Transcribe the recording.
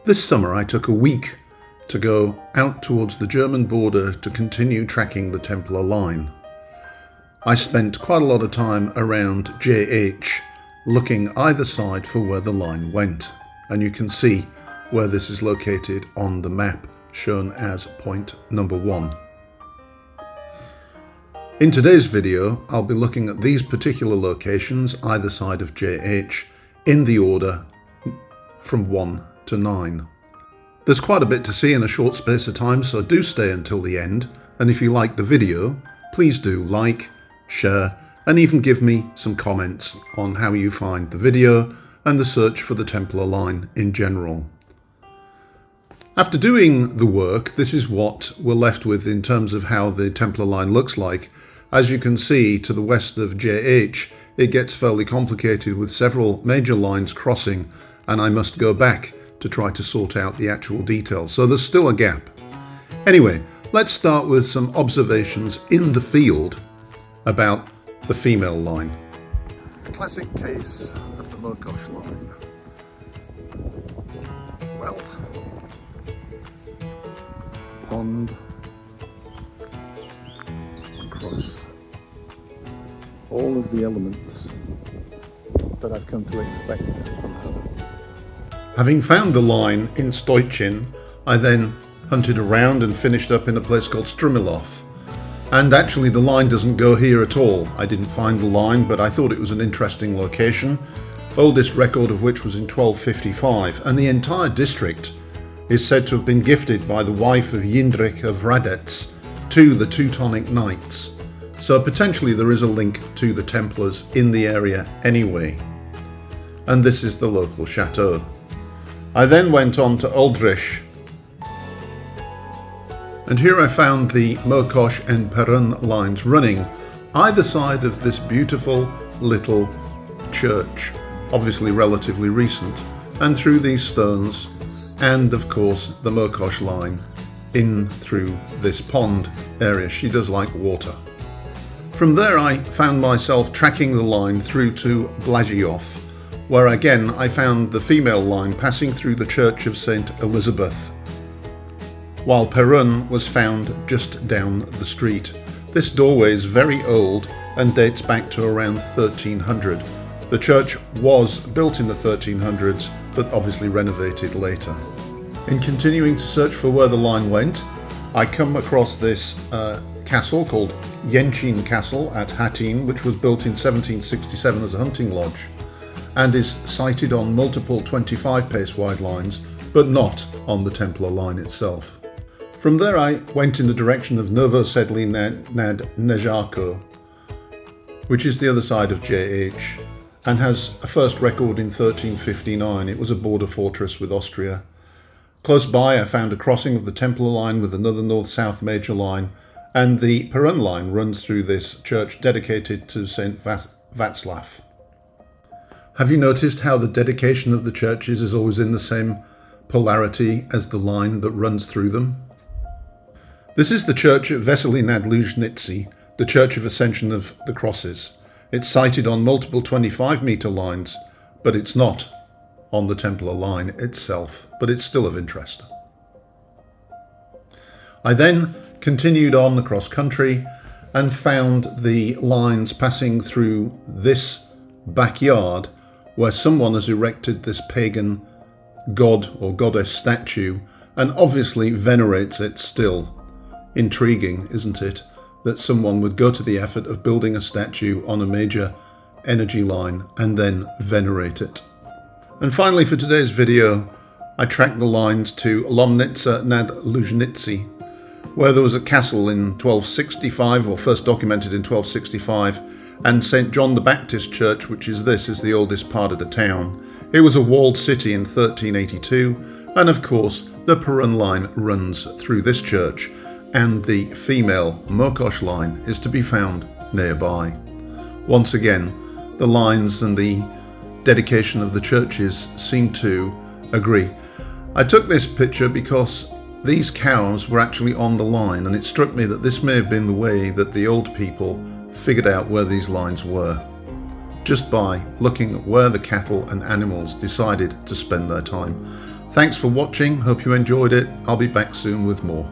This summer I took a week to go out towards the German border to continue tracking the Templar line. I spent quite a lot of time around JH looking either side for where the line went, and you can see where this is located on the map shown as point number 1. In today's video I'll be looking at these particular locations either side of JH in the order from 1 to 9. There's quite a bit to see in a short space of time, so do stay until the end, and if you like the video please do like, share and even give me some comments on how you find the video and the search for the Templar line in general. After doing the work, this is what we're left with in terms of how the Templar line looks like. As you can see, to the west of JH it gets fairly complicated with several major lines crossing, and I must go back to try to sort out the actual details, so there's still a gap. Anyway, let's start with some observations in the field about the female line. Classic case of the Mokosh line. Well, pond, cross, all of the elements that I've come to expect from her. Having found the line in Stoichin, I then hunted around and finished up in a place called Strumov. And actually the line doesn't go here at all. I didn't find the line, but I thought it was an interesting location, oldest record of which was in 1255, and the entire district is said to have been gifted by the wife of Jindrichuv Hradec to the Teutonic Knights. So potentially there is a link to the Templars in the area anyway. And this is the local chateau. I then went on to Aldrich, and here I found the Mokosh and Perun lines running either side of this beautiful little church, obviously relatively recent, and through these stones, and of course the Mokosh line in through this pond area. She does like water. From there I found myself tracking the line through to Blagiov, where again I found the female line passing through the church of St. Elizabeth, while Perun was found just down the street. This doorway is very old and dates back to around 1300. The church was built in the 1300s, but obviously renovated later. In continuing to search for where the line went, I come across this castle called Jindrichuv Castle at Hattin, which was built in 1767 as a hunting lodge, and is sited on multiple 25 pace wide lines, but not on the Templar line itself. From there I went in the direction of Novosedli nad Nejec, which is the other side of JH, and has a first record in 1359. It was a border fortress with Austria. Close by I found a crossing of the Templar line with another north-south major line, and the Perun line runs through this church dedicated to St. Václav. Have you noticed how the dedication of the churches is always in the same polarity as the line that runs through them? This is the church at Vesely nad Luzhnitsi, the Church of Ascension of the Crosses. It's sited on multiple 25-metre lines, but it's not on the Templar line itself, but it's still of interest. I then continued on across country and found the lines passing through this backyard where someone has erected this pagan god or goddess statue and obviously venerates it still. Intriguing, isn't it, that someone would go to the effort of building a statue on a major energy line and then venerate it. And finally for today's video, I tracked the lines to Lomnitsa nad Luzhnitsi, where there was a castle in 1265, or first documented in 1265, and St. John the Baptist Church, which is the oldest part of the town. It was a walled city in 1382, and of course the Perun line runs through this church, and the female Mokosh line is to be found nearby. Once again, the lines and the dedication of the churches seem to agree. I took this picture because these cows were actually on the line, and it struck me that this may have been the way that the old people figured out where these lines were, just by looking at where the cattle and animals decided to spend their time. Thanks for watching, hope you enjoyed it. I'll be back soon with more.